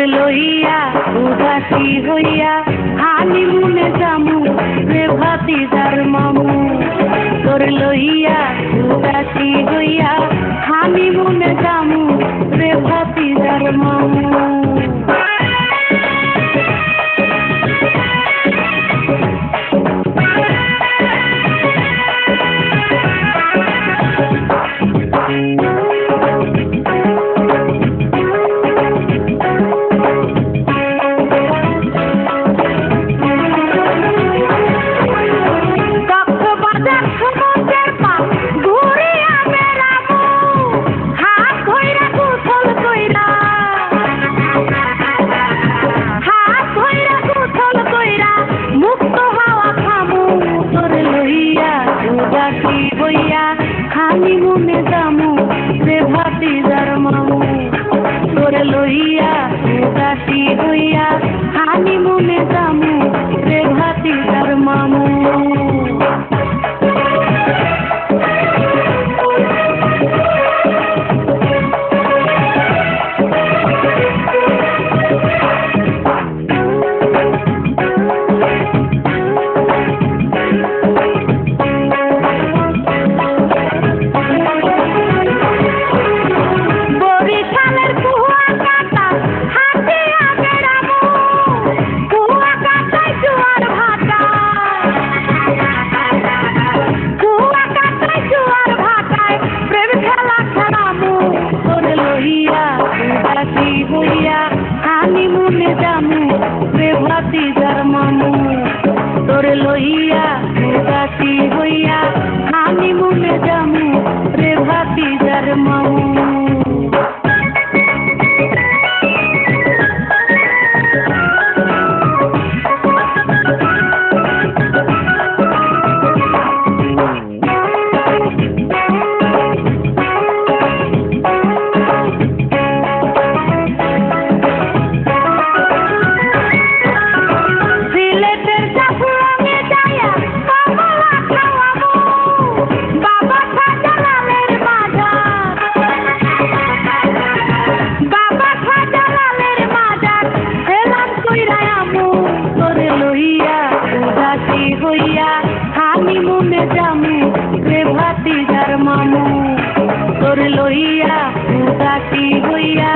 লইয়া উদাসী হইয়া হানিমুনে যামু রে ভাতিজার মামু। তোর লইয়া উদাসী হইয়া হানিমুনে যামু রে ভাতিজার মামু। হানিমুনে যামু রে ভাতিজার মামু। তোর লইয়া উদাসী হইয়া হানিমুনে যামু রে ভাতিজার মামু। হানিমুনে যামু রে ভাতিজার মামু। তোর লইয়া উদাসী হইয়া হানিমুনে যামু রে ভাতিজার মামু। হানিমুনে যামু রে ভাতিজার মামু। তোর লইয়া উদাসী হইয়া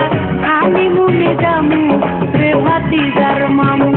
হানিমুনে যামু রে ভাতিজার মামু।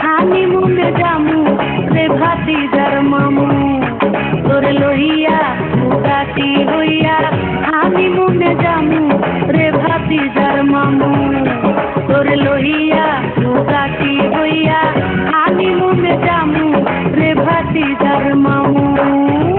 হানিমুনে যামু রে ভাতিজার মামু। তোর লইয়া উদাসী হইয়া হানিমুনে যামু রে ভাতিজার মামু। তোর লইয়া উদাসী হইয়া হানিমুনে যামু রে ভাতিজার মামু।